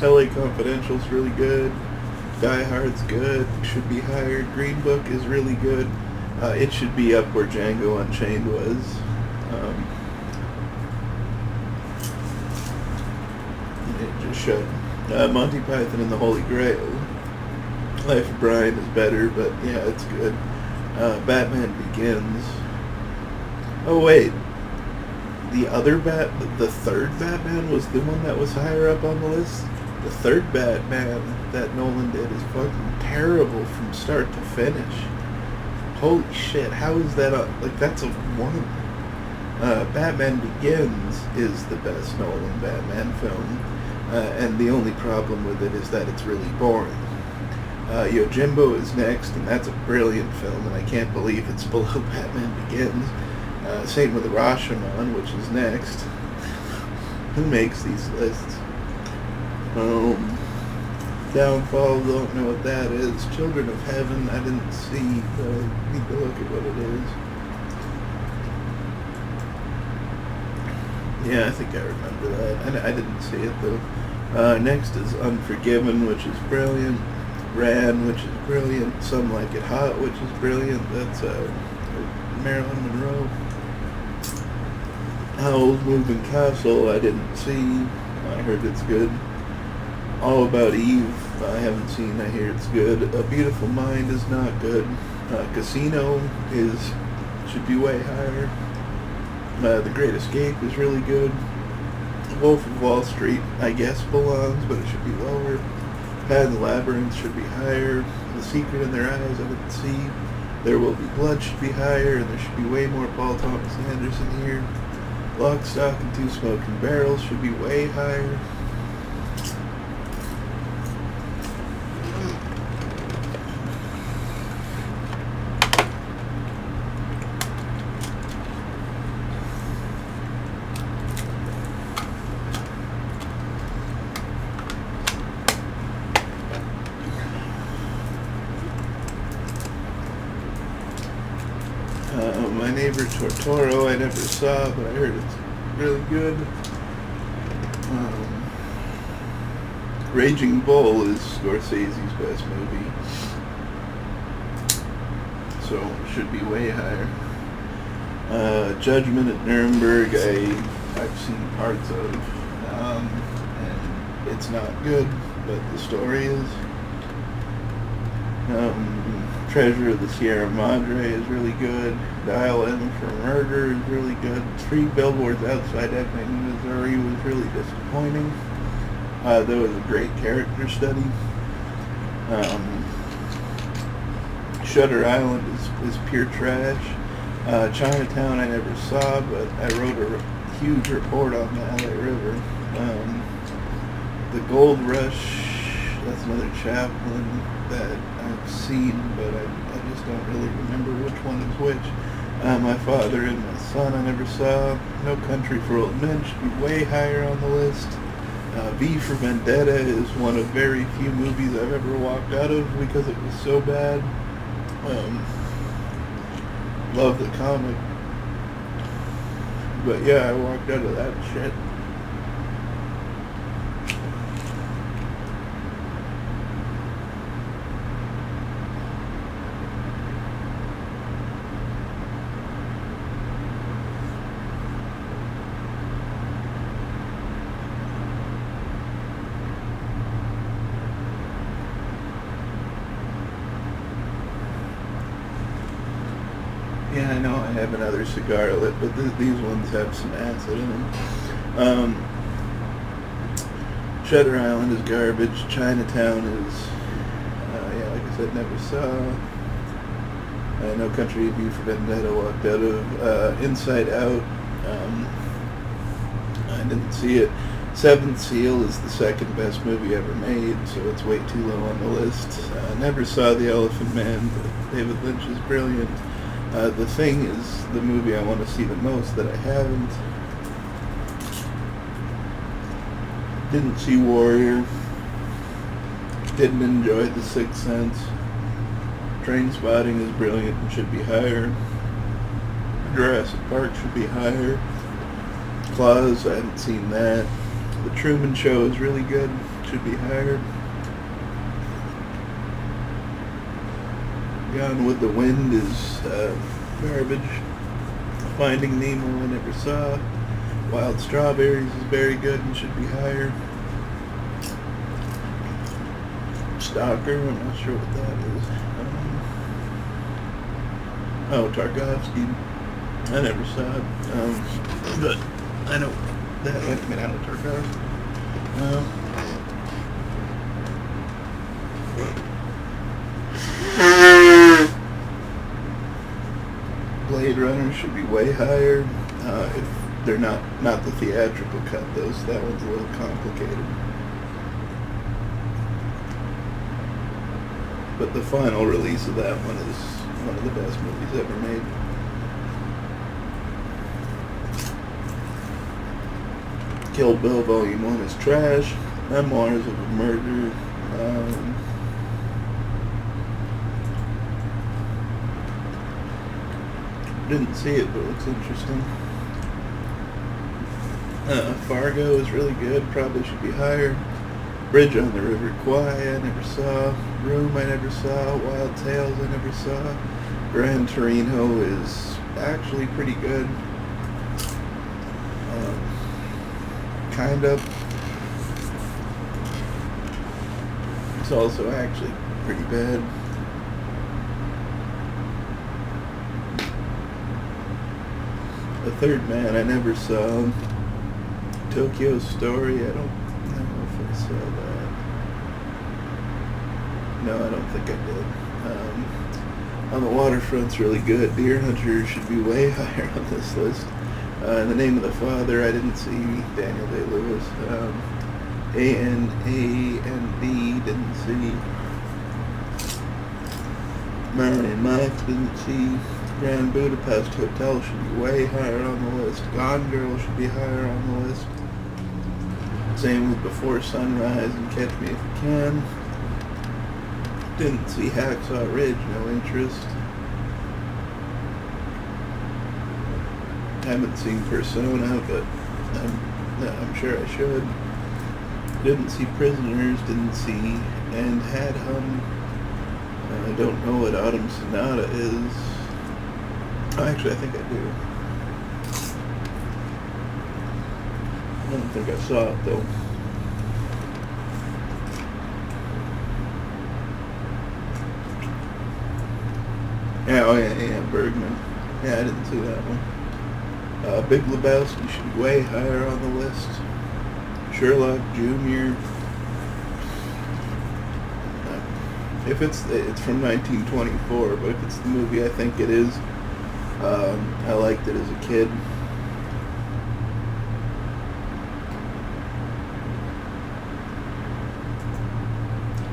LA Confidential is really good. Die Hard's good, should be higher. Green Book is really good. It should be up where Django Unchained was. It just showed. Monty Python and the Holy Grail. Life of Brian is better, but yeah, it's good. Batman Begins. Oh wait, the third Batman was the one that was higher up on the list. The third Batman that Nolan did is fucking terrible from start to finish. Holy shit, how is that that's a 1? Batman Begins is the best Nolan Batman film, and the only problem with it is that it's really boring. Yojimbo is next, and that's a brilliant film, and I can't believe it's below Batman Begins. Same with Rashomon, which is next. Who makes these lists? Downfall, don't know what that is. Children of Heaven, I didn't see, but I need to look at what it is. Yeah, I think I remember that. I didn't see it though. Next is Unforgiven, which is brilliant. Ran, which is brilliant. Some Like It Hot, which is brilliant. That's Marilyn Monroe. Howl's Moving Castle, I didn't see. I heard it's good. All About Eve, I haven't seen. I hear it's good. A Beautiful Mind is not good. Casino should be way higher. The Great Escape is really good. Wolf of Wall Street, I guess, belongs, but it should be lower. Pan's Labyrinth should be higher. The Secret in Their Eyes, I didn't see. There Will Be Blood should be higher, and there should be way more Paul Thomas Anderson here. Lock, Stock, and Two Smoking Barrels should be way higher. My Neighbor Totoro, I never saw, but I heard it's really good. Raging Bull is Scorsese's best movie, so it should be way higher. Judgment at Nuremberg, I've seen parts of, and it's not good, but the story is. Treasure of the Sierra Madre is really good. Dial M for Murder is really good. 3 Billboards Outside Ebbing, Missouri was really disappointing. That was a great character study. Shutter Island is pure trash. Chinatown I never saw, but I wrote a huge report on the LA River. The Gold Rush, that's another Chaplin that I've seen, but I just don't really remember which one is which. My Father and My Son I never saw. No Country for Old Men should be way higher on the list. V for Vendetta is one of very few movies I've ever walked out of because it was so bad. Love the comic. But yeah, I walked out of that shit. Yeah, I know I have another cigar lit, but these ones have some acid in them. Shutter Island is garbage. Chinatown is, yeah, like I said, never saw. No Country for Vendetta walked out of. Inside Out, I didn't see it. Seventh Seal is the second best movie ever made, so it's way too low on the list. Never saw The Elephant Man, but David Lynch is brilliant. The Thing is the movie I want to see the most that I haven't. Didn't see Warrior. Didn't enjoy The Sixth Sense. Trainspotting is brilliant and should be higher. Jurassic Park should be higher. Claws, I haven't seen that. The Truman Show is really good, should be higher. Gone with the Wind is garbage. Finding Nemo I never saw. Wild Strawberries is very good and should be higher. Stalker, I'm not sure what that is. Tarkovsky, I never saw it. But I know that went me out of Tarkovsky. Blade Runner should be way higher. If they're not the theatrical cut, that one's a little complicated. But the final release of that one is one of the best movies ever made. Kill Bill Volume 1 is trash. Memoirs of a Murder, Um, didn't see it, but it looks interesting. Fargo is really good. Probably should be higher. Bridge on the River Kwai I never saw. Room I never saw. Wild Tales I never saw. Gran Torino is actually pretty good. Kind of. It's also actually pretty bad. The Third Man I never saw. Tokyo Story, I don't know if I saw that. No, I don't think I did. On the Waterfront's really good. Deer Hunter should be way higher on this list. In the Name of the Father, I didn't see. Daniel Day-Lewis. A.N.A.N.D. didn't see. Marion Max didn't see. Grand Budapest Hotel should be way higher on the list. Gone Girl should be higher on the list. Same with Before Sunrise and Catch Me If You Can. Didn't see Hacksaw Ridge, no interest. Haven't seen Persona, but I'm sure I should. Didn't see Prisoners, didn't see And Had Hum. I don't know what Autumn Sonata is. Oh, actually, I think I do. I don't think I saw it, though. Yeah, oh yeah, Bergman. Yeah, I didn't see that one. Big Lebowski should be way higher on the list. Sherlock Jr. If it's from 1924, but if it's the movie I think it is, I liked it as a kid.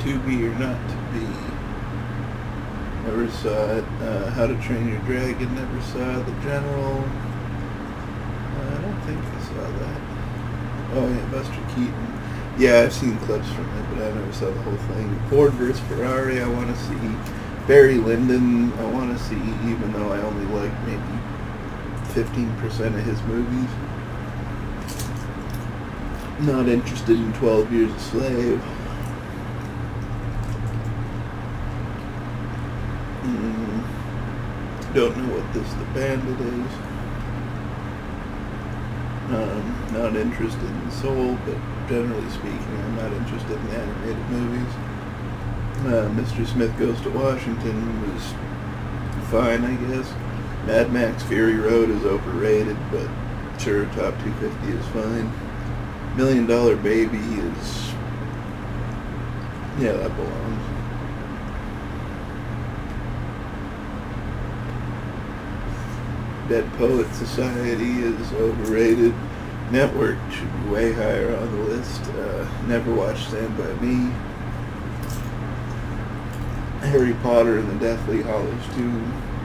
To Be or Not to Be. Never saw it. How to Train Your Dragon, never saw. The General. I don't think I saw that. Oh yeah, Buster Keaton. Yeah, I've seen clips from it, but I never saw the whole thing. Ford vs. Ferrari, I want to see. Barry Lyndon, I want to see, even though I only like maybe 15% of his movies. Not interested in 12 Years a Slave. Don't know what The Bandit is. Not interested in Soul, but generally speaking, I'm not interested in animated movies. Mr. Smith Goes to Washington was fine, I guess. Mad Max Fury Road is overrated, but sure, top 250 is fine. $1 Million Baby is... yeah, that belongs. Dead Poet Society is overrated. Network should be way higher on the list. Never watched Stand By Me. Harry Potter and the Deathly Hallows 2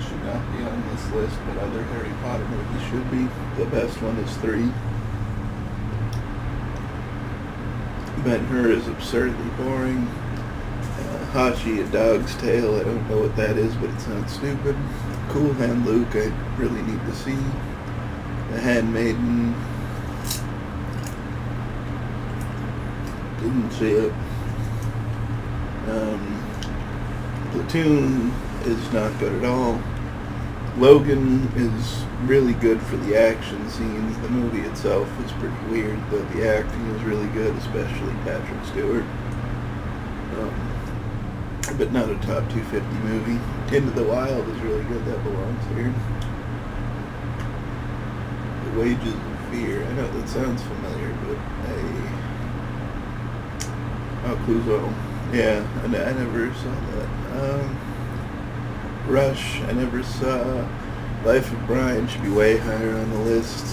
should not be on this list, but other Harry Potter movies should be. The best one is 3. Ben-Hur is absurdly boring. Hachi, A Dog's Tale, I don't know what that is, but it sounds stupid. Cool Hand Luke, I really need to see. The Handmaiden, didn't see it. Platoon is not good at all. Logan is really good for the action scenes. The movie itself is pretty weird, though the acting is really good, especially Patrick Stewart. But not a top 250 movie. Into the Wild is really good, that belongs here. The Wages of Fear, I know that sounds familiar, but oh, Clouseau. Yeah, I never saw that. Rush, I never saw. Life of Brian should be way higher on the list.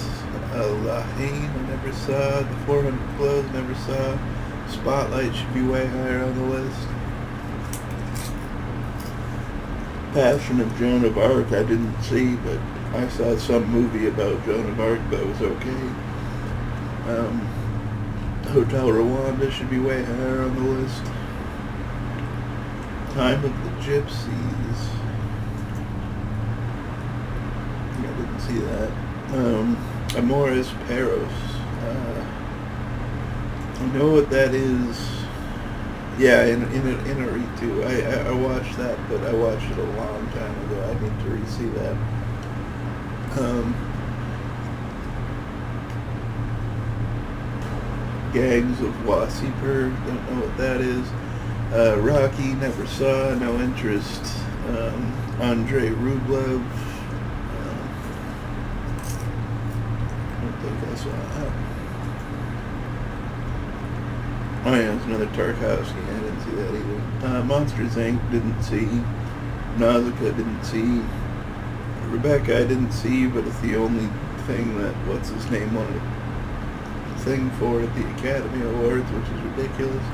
La Haine, I never saw. The 400 Clothes, never saw. Spotlight should be way higher on the list. Passion of Joan of Arc I didn't see, but I saw some movie about Joan of Arc that was okay. Hotel Rwanda should be way higher on the list. Time of the Gypsies. I didn't see that. Amores Perros. I know what that is. Yeah, in a too. I watched that, but I watched it a long time ago. I need to re-see that. Gangs of Wasseyper. Don't know what that is. Rocky, never saw, no interest. Andrei Rublev. I don't think I saw that. Oh yeah, it's another Tarkovsky. I didn't see that either. Monsters Inc. didn't see. Nausicaa didn't see. Rebecca I didn't see, but it's the only thing that what's his name wanted to sing for at the Academy Awards, which is ridiculous.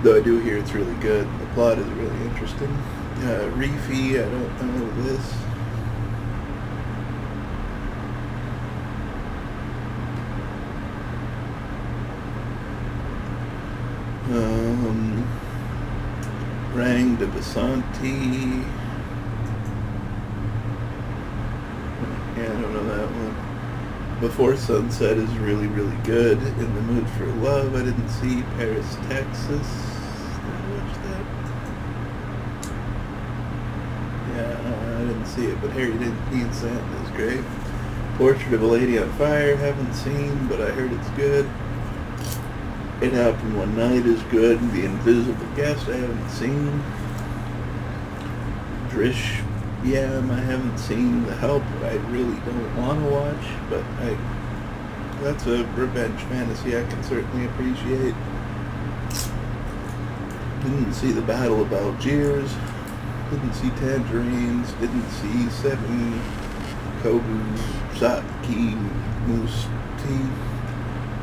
Though I do hear it's really good. The plot is really interesting. Reefy, I don't know this. Rang de Basanti. Yeah, I don't know that one. Before Sunset is really, really good. In the Mood for Love, I didn't see. Paris, Texas. Did I watch that? Yeah, I didn't see it, but Harry Dean Stanton is great. Portrait of a Lady on Fire, haven't seen, but I heard it's good. It Happened One Night is good. The Invisible Guest, I haven't seen. Drish, yeah, I haven't seen. The Help, I really don't want to watch, but that's a revenge fantasy I can certainly appreciate. Didn't see The Battle of Algiers. Didn't see Tangerines. Didn't see Seven Kobu Saki Moose Tea.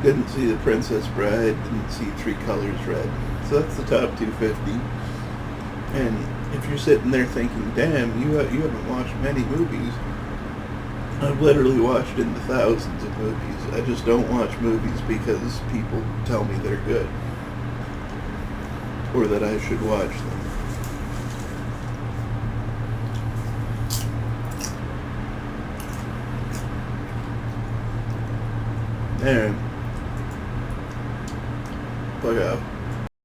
Didn't see The Princess Bride. Didn't see Three Colors Red. So that's the top 250. And if you're sitting there thinking, damn, you haven't watched many movies, I've literally watched in the thousands of movies. I just don't watch movies because people tell me they're good. Or that I should watch them. There. Fuck off.